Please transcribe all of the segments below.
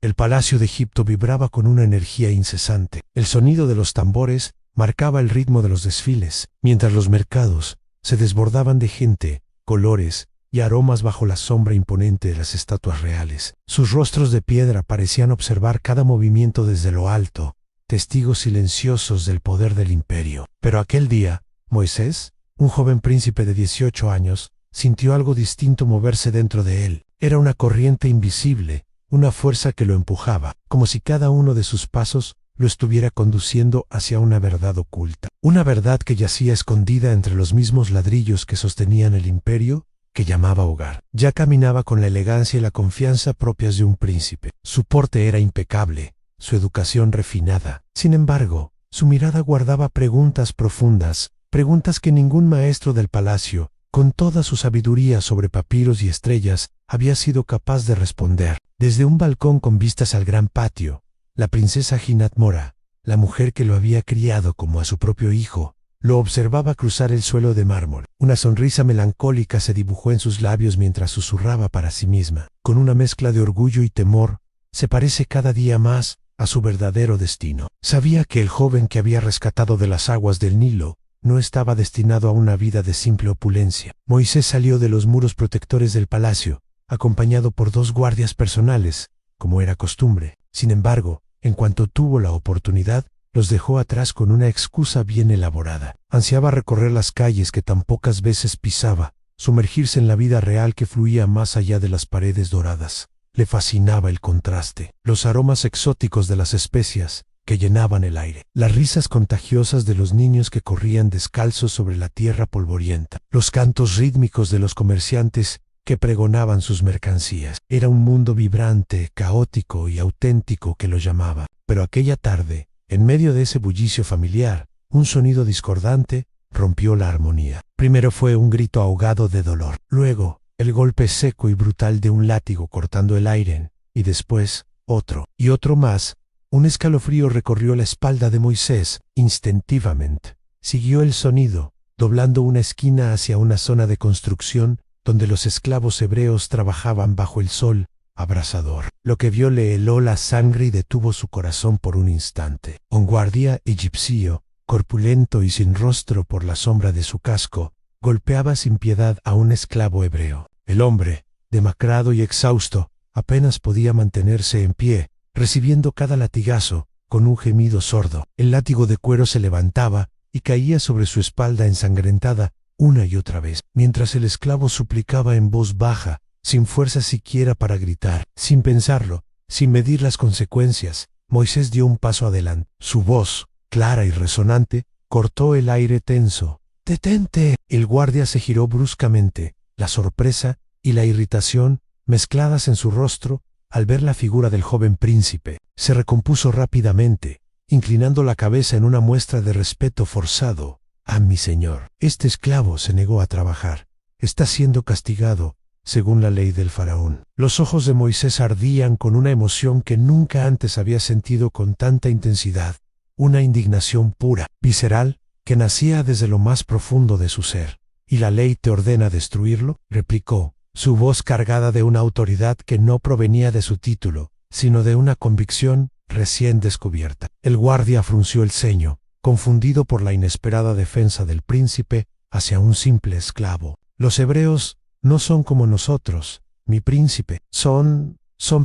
El palacio de Egipto vibraba con una energía incesante. El sonido de los tambores marcaba el ritmo de los desfiles, mientras los mercados se desbordaban de gente, colores y aromas bajo la sombra imponente de las estatuas reales. Sus rostros de piedra parecían observar cada movimiento desde lo alto, testigos silenciosos del poder del imperio. Pero aquel día, Moisés, un joven príncipe de 18 años, sintió algo distinto moverse dentro de él. Era una corriente invisible, una fuerza que lo empujaba, como si cada uno de sus pasos lo estuviera conduciendo hacia una verdad oculta. Una verdad que yacía escondida entre los mismos ladrillos que sostenían el imperio que llamaba hogar. Ya caminaba con la elegancia y la confianza propias de un príncipe. Su porte era impecable, su educación refinada. Sin embargo, su mirada guardaba preguntas profundas, preguntas que ningún maestro del palacio, con toda su sabiduría sobre papiros y estrellas, había sido capaz de responder. Desde un balcón con vistas al gran patio, la princesa Jinat Mora, la mujer que lo había criado como a su propio hijo, lo observaba cruzar el suelo de mármol. Una sonrisa melancólica se dibujó en sus labios mientras susurraba para sí misma. Con una mezcla de orgullo y temor, se parece cada día más a su verdadero destino. Sabía que el joven que había rescatado de las aguas del Nilo no estaba destinado a una vida de simple opulencia. Moisés salió de los muros protectores del palacio, acompañado por 2 guardias personales, como era costumbre. Sin embargo, en cuanto tuvo la oportunidad, los dejó atrás con una excusa bien elaborada. Ansiaba recorrer las calles que tan pocas veces pisaba, sumergirse en la vida real que fluía más allá de las paredes doradas. Le fascinaba el contraste, los aromas exóticos de las especias que llenaban el aire, las risas contagiosas de los niños que corrían descalzos sobre la tierra polvorienta, los cantos rítmicos de los comerciantes que pregonaban sus mercancías. Era un mundo vibrante, caótico y auténtico que lo llamaba. Pero aquella tarde, en medio de ese bullicio familiar, un sonido discordante rompió la armonía. Primero fue un grito ahogado de dolor, luego el golpe seco y brutal de un látigo cortando el aire, y después otro, y otro más. Un escalofrío recorrió la espalda de Moisés. Instintivamente siguió el sonido, doblando una esquina hacia una zona de construcción donde los esclavos hebreos trabajaban bajo el sol abrasador. Lo que vio le heló la sangre y detuvo su corazón por un instante. Un guardia egipcio, corpulento y sin rostro por la sombra de su casco, golpeaba sin piedad a un esclavo hebreo. El hombre, demacrado y exhausto, apenas podía mantenerse en pie, recibiendo cada latigazo con un gemido sordo. El látigo de cuero se levantaba y caía sobre su espalda ensangrentada una y otra vez, mientras el esclavo suplicaba en voz baja, sin fuerza siquiera para gritar. Sin pensarlo, sin medir las consecuencias, Moisés dio un paso adelante. Su voz, clara y resonante, cortó el aire tenso. ¡Detente! El guardia se giró bruscamente, la sorpresa y la irritación mezcladas en su rostro al ver la figura del joven príncipe. Se recompuso rápidamente, inclinando la cabeza en una muestra de respeto forzado. «Ah, mi señor, este esclavo se negó a trabajar. Está siendo castigado, según la ley del faraón». Los ojos de Moisés ardían con una emoción que nunca antes había sentido con tanta intensidad, una indignación pura, visceral, que nacía desde lo más profundo de su ser. «¿Y la ley te ordena destruirlo?», replicó, su voz cargada de una autoridad que no provenía de su título, sino de una convicción recién descubierta. El guardia frunció el ceño, confundido por la inesperada defensa del príncipe hacia un simple esclavo. «Los hebreos no son como nosotros, mi príncipe. Son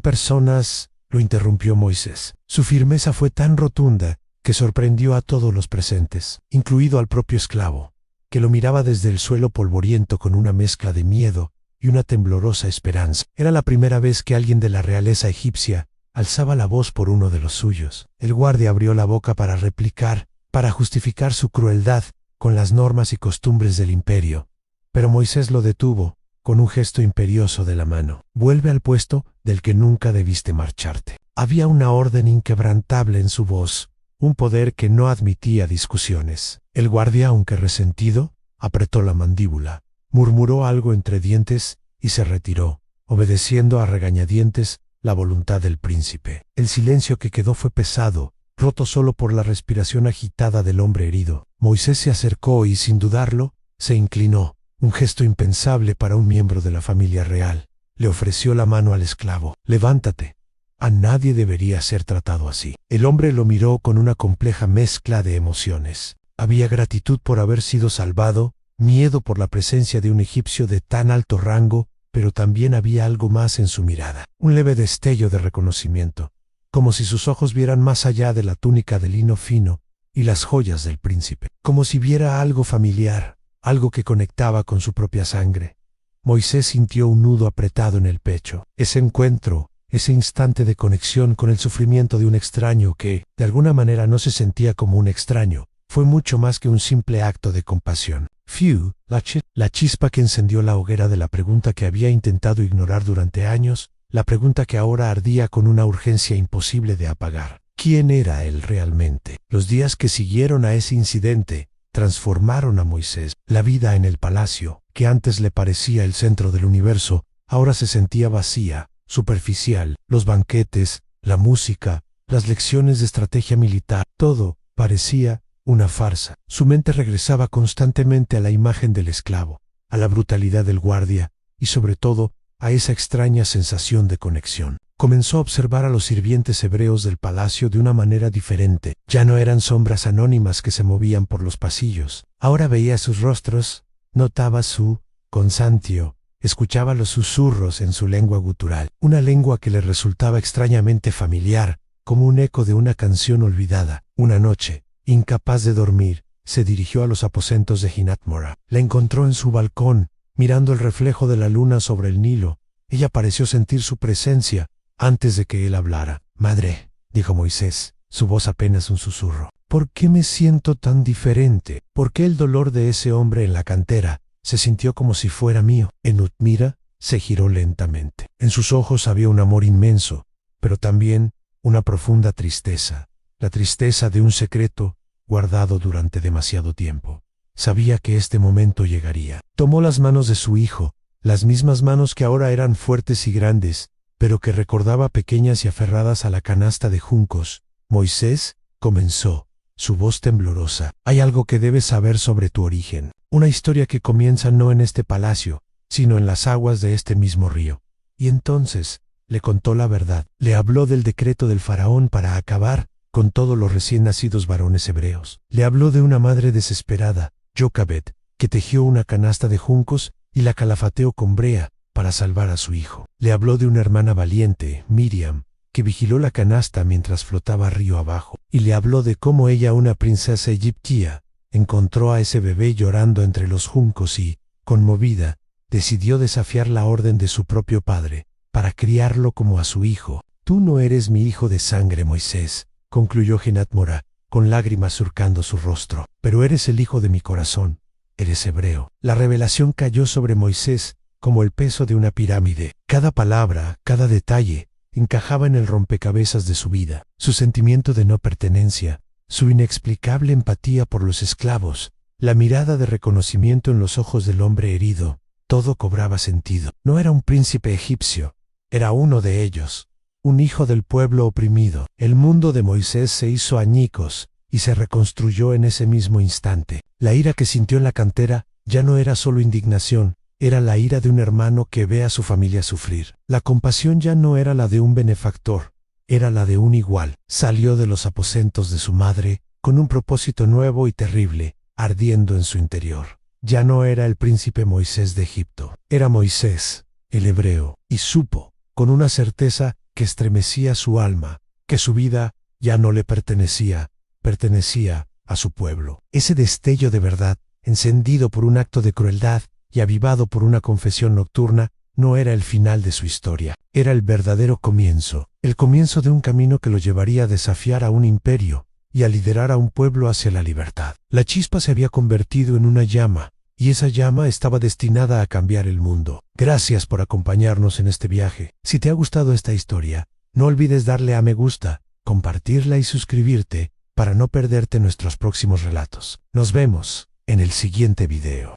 personas», lo interrumpió Moisés. Su firmeza fue tan rotunda que sorprendió a todos los presentes, incluido al propio esclavo, que lo miraba desde el suelo polvoriento con una mezcla de miedo y una temblorosa esperanza. Era la primera vez que alguien de la realeza egipcia alzaba la voz por uno de los suyos. El guardia abrió la boca para replicar, para justificar su crueldad con las normas y costumbres del imperio, pero Moisés lo detuvo con un gesto imperioso de la mano. «Vuelve al puesto del que nunca debiste marcharte». Había una orden inquebrantable en su voz, un poder que no admitía discusiones. El guardia, aunque resentido, apretó la mandíbula, murmuró algo entre dientes y se retiró, obedeciendo a regañadientes la voluntad del príncipe. El silencio que quedó fue pesado, roto solo por la respiración agitada del hombre herido. Moisés se acercó y, sin dudarlo, se inclinó, un gesto impensable para un miembro de la familia real. Le ofreció la mano al esclavo. «Levántate», A nadie debería ser tratado así. El hombre lo miró con una compleja mezcla de emociones. Había gratitud por haber sido salvado, miedo por la presencia de un egipcio de tan alto rango, pero también había algo más en su mirada, un leve destello de reconocimiento, como si sus ojos vieran más allá de la túnica de lino fino y las joyas del príncipe, como si viera algo familiar, algo que conectaba con su propia sangre. Moisés sintió un nudo apretado en el pecho. Ese encuentro, ese instante de conexión con el sufrimiento de un extraño que, de alguna manera, no se sentía como un extraño, fue mucho más que un simple acto de compasión. Fiu, la chispa que encendió la hoguera de la pregunta que había intentado ignorar durante años, la pregunta que ahora ardía con una urgencia imposible de apagar. ¿Quién era él realmente? Los días que siguieron a ese incidente transformaron a Moisés. La vida en el palacio, que antes le parecía el centro del universo, ahora se sentía vacía, superficial. Los banquetes, la música, las lecciones de estrategia militar, todo parecía una farsa. Su mente regresaba constantemente a la imagen del esclavo, a la brutalidad del guardia y sobre todo a esa extraña sensación de conexión. Comenzó a observar a los sirvientes hebreos del palacio de una manera diferente. Ya no eran sombras anónimas que se movían por los pasillos. Ahora veía sus rostros, notaba su cansancio, escuchaba los susurros en su lengua gutural, una lengua que le resultaba extrañamente familiar, como un eco de una canción olvidada. Una noche, incapaz de dormir, se dirigió a los aposentos de Hinatmora. La encontró en su balcón, mirando el reflejo de la luna sobre el Nilo. Ella pareció sentir su presencia antes de que él hablara. «Madre», dijo Moisés, su voz apenas un susurro, «¿por qué me siento tan diferente? ¿Por qué el dolor de ese hombre en la cantera se sintió como si fuera mío?» Enutmira se giró lentamente. En sus ojos había un amor inmenso, pero también una profunda tristeza. La tristeza de un secreto guardado durante demasiado tiempo. Sabía que este momento llegaría. Tomó las manos de su hijo, las mismas manos que ahora eran fuertes y grandes, pero que recordaba pequeñas y aferradas a la canasta de juncos. «Moisés», comenzó, su voz temblorosa, «hay algo que debes saber sobre tu origen. Una historia que comienza no en este palacio, sino en las aguas de este mismo río». Y entonces le contó la verdad. Le habló del decreto del faraón para acabar con todos los recién nacidos varones hebreos. Le habló de una madre desesperada, Jochebed, que tejió una canasta de juncos y la calafateó con brea para salvar a su hijo. Le habló de una hermana valiente, Miriam, que vigiló la canasta mientras flotaba río abajo. Y le habló de cómo ella, una princesa egipcia, encontró a ese bebé llorando entre los juncos y, conmovida, decidió desafiar la orden de su propio padre para criarlo como a su hijo. «Tú no eres mi hijo de sangre, Moisés», concluyó Hinatmora, con lágrimas surcando su rostro, «pero eres el hijo de mi corazón, eres hebreo». La revelación cayó sobre Moisés como el peso de una pirámide. Cada palabra, cada detalle, encajaba en el rompecabezas de su vida. Su sentimiento de no pertenencia, su inexplicable empatía por los esclavos, la mirada de reconocimiento en los ojos del hombre herido, todo cobraba sentido. No era un príncipe egipcio, era uno de ellos. Un hijo del pueblo oprimido. El mundo de Moisés se hizo añicos y se reconstruyó en ese mismo instante. La ira que sintió en la cantera ya no era solo indignación, era la ira de un hermano que ve a su familia sufrir. La compasión ya no era la de un benefactor, era la de un igual. Salió de los aposentos de su madre con un propósito nuevo y terrible, ardiendo en su interior. Ya no era el príncipe Moisés de Egipto, era Moisés, el hebreo, y supo, con una certeza que estremecía su alma, que su vida ya no le pertenecía, pertenecía a su pueblo. Ese destello de verdad, encendido por un acto de crueldad y avivado por una confesión nocturna, no era el final de su historia, era el verdadero comienzo, el comienzo de un camino que lo llevaría a desafiar a un imperio y a liderar a un pueblo hacia la libertad. La chispa se había convertido en una llama, y esa llama estaba destinada a cambiar el mundo. Gracias por acompañarnos en este viaje. Si te ha gustado esta historia, no olvides darle a me gusta, compartirla y suscribirte para no perderte nuestros próximos relatos. Nos vemos en el siguiente video.